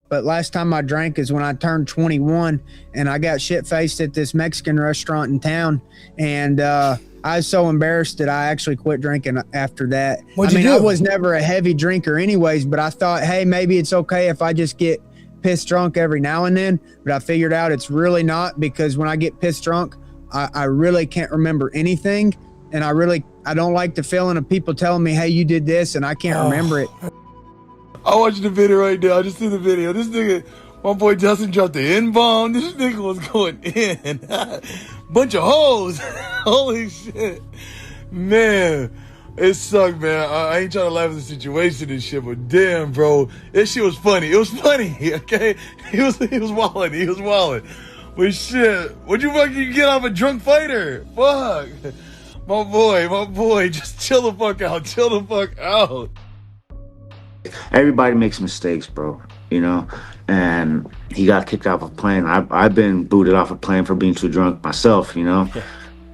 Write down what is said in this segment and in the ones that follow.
But last time I drank is when I turned 21, and I got shit-faced at this Mexican restaurant in town. And I was so embarrassed that I actually quit drinking after that. What'd you do? I was never a heavy drinker anyways, but I thought, hey, maybe it's okay if I just get pissed drunk every now and then. But I figured out it's really not, because when I get pissed drunk, I really can't remember anything. And I don't like the feeling of people telling me, hey, you did this, and I can't remember it. I'm watching the video right now. I just see the video. This nigga, my boy Dustin dropped the N-bomb. This nigga was going in. Bunch of hoes. Holy shit. Man, it sucked, man. I ain't trying to laugh at the situation and shit, but damn, bro. This shit was funny. It was funny, okay? He was wildin'. He was wildin'. But shit, what'd you fucking get off a drunk fighter? Fuck. My boy, just chill the fuck out. Chill the fuck out. Everybody makes mistakes, bro, you know, and he got kicked off a plane. I've been booted off a plane for being too drunk myself, you know.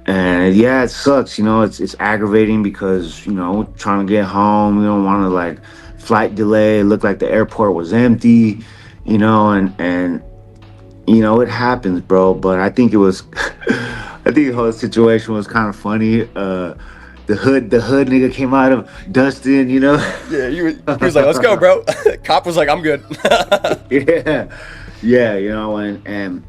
And yeah, it sucks, you know. It's aggravating because, you know, trying to get home, you don't want to, like, flight delay, look like the airport was empty, you know, and you know, it happens, bro. But I think it was I think the whole situation was kind of funny. The hood nigga came out of Dustin, you know. Yeah, he was like, let's go, bro. Cop was like, I'm good. yeah, you know, and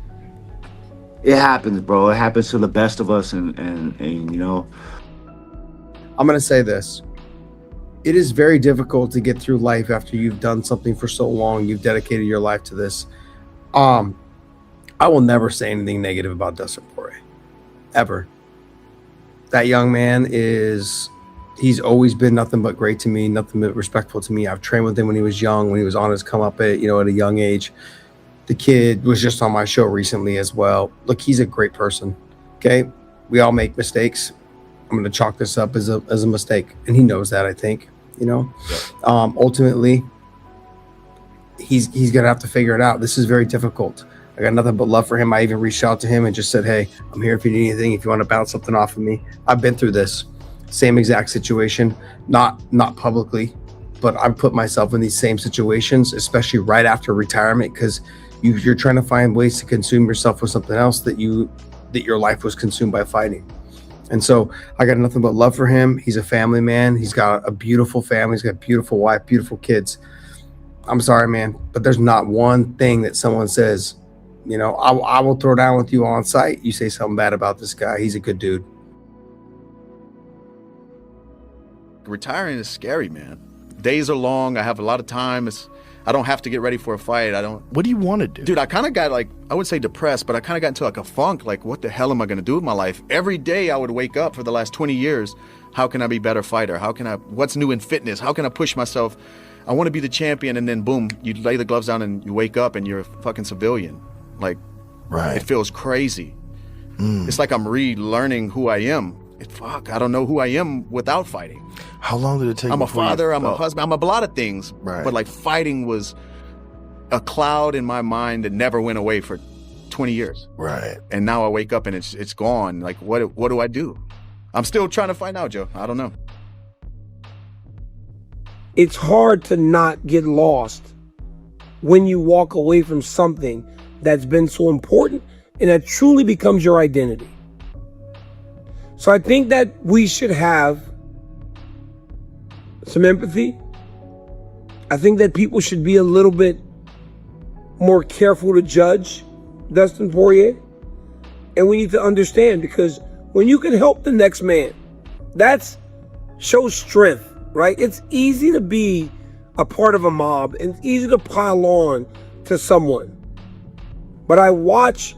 it happens, bro. It happens to the best of us, and you know. I'm gonna say this. It is very difficult to get through life after you've done something for so long. You've dedicated your life to this. I will never say anything negative about Dustin Poirier, ever. That young man he's always been nothing but great to me, nothing but respectful to me. I've trained with him when he was young, when he was on his come up at a young age. The kid was just on my show recently as well. Look, he's a great person. Okay. We all make mistakes. I'm going to chalk this up as a mistake. And he knows that, I think, you know. Ultimately, he's going to have to figure it out. This is very difficult. I got nothing but love for him. I even reached out to him and just said, hey, I'm here if you need anything, if you want to bounce something off of me. I've been through this same exact situation, not publicly, but I've put myself in these same situations, especially right after retirement, because you're trying to find ways to consume yourself with something else that your life was consumed by fighting. And so I got nothing but love for him. He's a family man. He's got a beautiful family. He's got a beautiful wife, beautiful kids. I'm sorry, man, but there's not one thing that someone says, you know, I will throw down with you on site. You say something bad about this guy. He's a good dude. Retiring is scary, man. Days are long. I have a lot of time. I don't have to get ready for a fight. What do you want to do? Dude, I kind of got I wouldn't say depressed, but I kind of got into like a funk. Like, what the hell am I going to do with my life? Every day I would wake up for the last 20 years. How can I be a better fighter? What's new in fitness? How can I push myself? I want to be the champion. And then boom, you lay the gloves down and you wake up and you're a fucking civilian. Like, right. It feels crazy. It's like I'm relearning who I am. I don't know who I am without fighting. How long did it take? I'm a father, I'm a husband, I'm a lot of things. Right. But like fighting was a cloud in my mind that never went away for 20 years. Right. And now I wake up and it's gone. Like, what do I do? I'm still trying to find out, Joe. I don't know. It's hard to not get lost when you walk away from something that's been so important and that truly becomes your identity. So I think that we should have some empathy. I think that people should be a little bit more careful to judge Dustin Poirier. And we need to understand, because when you can help the next man, that's shows strength, right? It's easy to be a part of a mob and it's easy to pile on to someone. But I watch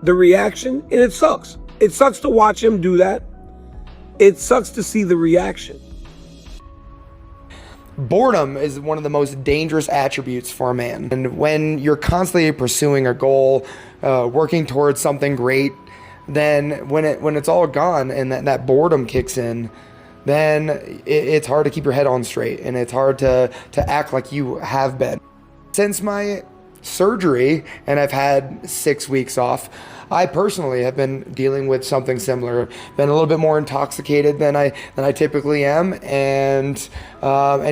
the reaction and it sucks. It sucks to watch him do that. It sucks to see the reaction. Boredom is one of the most dangerous attributes for a man. And when you're constantly pursuing a goal, working towards something great, then when it's all gone and that boredom kicks in, then it's hard to keep your head on straight and it's hard to act like you have been. Since my surgery, and I've had 6 weeks off, I personally have been dealing with something similar, been a little bit more intoxicated than I typically am, and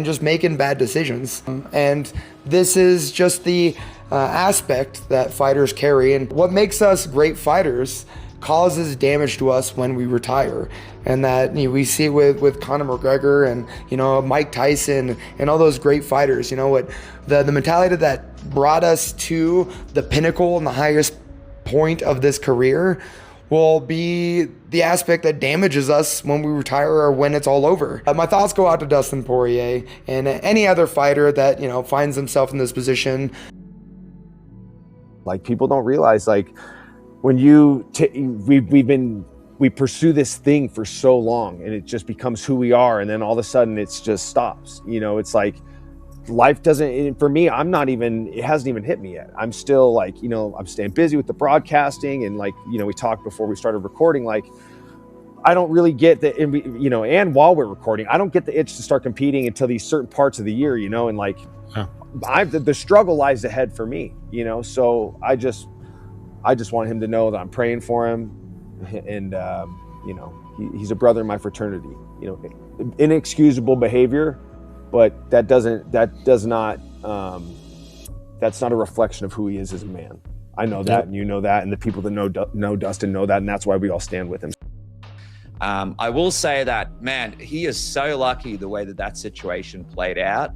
just making bad decisions. And this is just the aspect that fighters carry, and what makes us great fighters causes damage to us when we retire. And that, you know, we see with Conor McGregor and, you know, Mike Tyson and all those great fighters. You know what, the mentality that brought us to the pinnacle and the highest point of this career will be the aspect that damages us when we retire or when it's all over. My thoughts go out to Dustin Poirier and any other fighter that, you know, finds himself in this position. Like, people don't realize, like, when you we pursue this thing for so long and it just becomes who we are, and then all of a sudden it's just stops. You know, it's like life doesn't, for me, it hasn't even hit me yet. I'm still like, you know, I'm staying busy with the broadcasting, and like, you know, we talked before we started recording, like, I don't really get the, you know, and while we're recording, I don't get the itch to start competing until these certain parts of the year, you know, and like, the struggle lies ahead for me, you know, so I just want him to know that I'm praying for him, and you know, he's a brother in my fraternity. You know, inexcusable behavior, but that's not a reflection of who he is as a man. I know that, and you know that, and the people that know Dustin know that, and that's why we all stand with him. I will say that, man, he is so lucky the way that situation played out.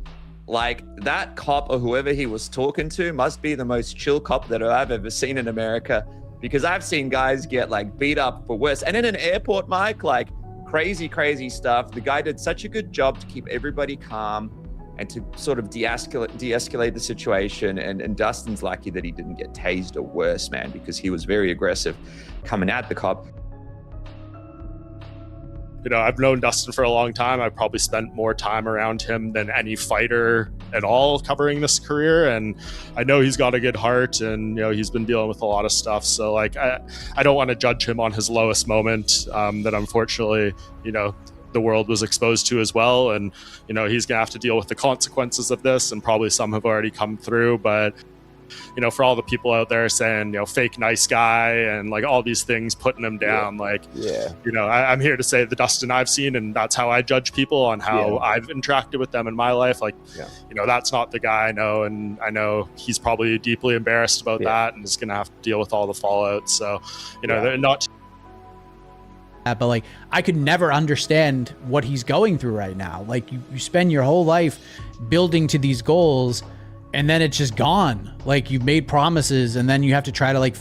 Like, that cop or whoever he was talking to must be the most chill cop that I've ever seen in America, because I've seen guys get like beat up for worse. And in an airport, Mike, like crazy stuff. The guy did such a good job to keep everybody calm and to sort of de-escalate the situation. And Dustin's lucky that he didn't get tased or worse, man, because he was very aggressive coming at the cop. You know, I've known Dustin for a long time. I've probably spent more time around him than any fighter at all covering this career. And I know he's got a good heart, and, you know, he's been dealing with a lot of stuff. So like, I don't want to judge him on his lowest moment that unfortunately, you know, the world was exposed to as well. And, you know, he's gonna have to deal with the consequences of this, and probably some have already come through. But, you know, for all the people out there saying, you know, fake nice guy and like all these things, putting him down, you know, I'm here to say the Dustin I've seen, and that's how I judge people on how I've interacted with them in my life. Like, you know, that's not the guy I know, and I know he's probably deeply embarrassed about that, and is going to have to deal with all the fallout. So, you know, they're not. But like, I could never understand what he's going through right now. Like, you spend your whole life building to these goals, and then it's just gone. Like, you've made promises, and then you have to try to like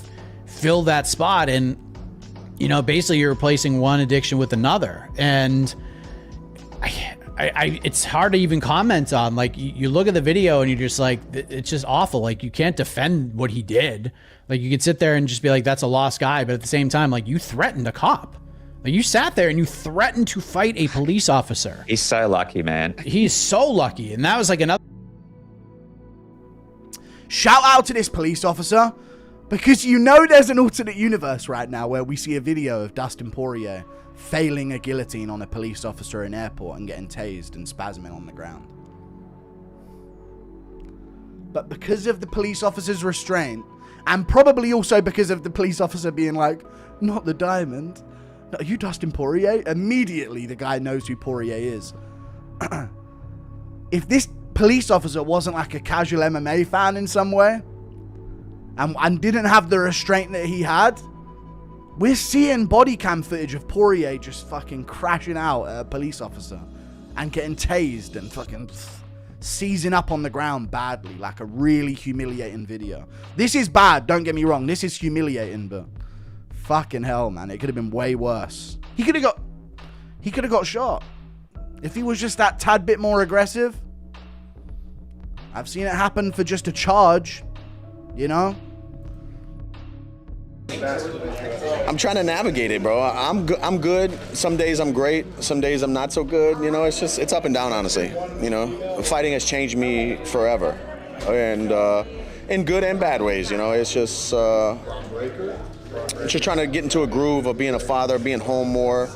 fill that spot. And, you know, basically you're replacing one addiction with another. And it's hard to even comment on. Like, you look at the video and you're just like, it's just awful. Like, you can't defend what he did. Like, you could sit there and just be like, that's a lost guy. But at the same time, like, you threatened a cop. Like, you sat there and you threatened to fight a police officer. He's so lucky, man. He's so lucky. And that was like another. Shout out to this police officer, because you know there's an alternate universe right now where we see a video of Dustin Poirier failing a guillotine on a police officer in an airport and getting tased and spasming on the ground. But because of the police officer's restraint, and probably also because of the police officer being like, not the diamond, no, are you Dustin Poirier? Immediately the guy knows who Poirier is. If this police officer wasn't like a casual MMA fan in some way, and didn't have the restraint that he had, we're seeing body cam footage of Poirier just fucking crashing out at a police officer and getting tased and fucking seizing up on the ground badly, like a really humiliating video. This is bad, don't get me wrong, this is humiliating, but fucking hell, man, it could have been way worse. He could have got shot if he was just that tad bit more aggressive. I've seen it happen for just a charge, you know? I'm trying to navigate it, bro. I'm good. Some days I'm great. Some days I'm not so good. You know, it's up and down, honestly. You know, fighting has changed me forever, and in good and bad ways. You know, it's just trying to get into a groove of being a father, being home more.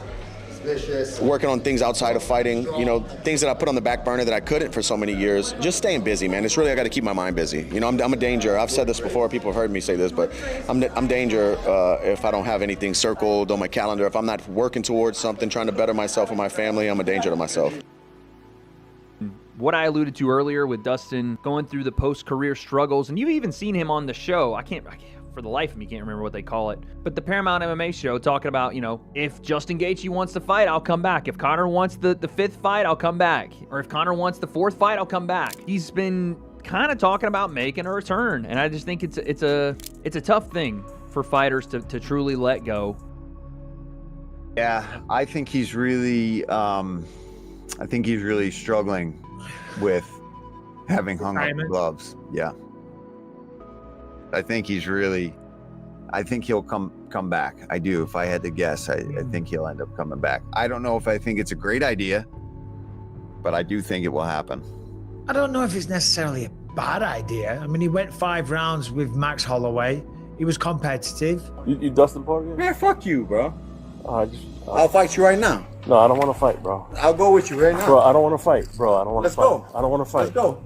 working on things outside of fighting, you know, things that I put on the back burner that I couldn't for so many years. Just staying busy, man. It's really, I got to keep my mind busy. You know, I'm a danger. I've said this before. People have heard me say this, but I'm danger if I don't have anything circled on my calendar. If I'm not working towards something, trying to better myself and my family, I'm a danger to myself. What I alluded to earlier with Dustin going through the post-career struggles, and you've even seen him on the show. I can't, for the life of me, can't remember what they call it. But the Paramount MMA show talking about, you know, if Justin Gaethje wants to fight, I'll come back. If Conor wants the fifth fight, I'll come back. Or if Conor wants the fourth fight, I'll come back. He's been kind of talking about making a return, and I just think it's a tough thing for fighters to truly let go. Yeah, I think he's really struggling with having hung up the gloves. Yeah. I think he'll come back. I do. If I had to guess, I think he'll end up coming back. I don't know if I think it's a great idea, but I do think it will happen. I don't know if it's necessarily a bad idea. I mean, he went 5 rounds with Max Holloway. He was competitive. You Dustin Poirier? Man, fuck you, bro. I'll fight you right now. No, I don't want to fight, bro. I'll go with you right now. Bro, I don't want to fight, bro. I don't want to fight. Let's go. I don't want to fight. Let's go.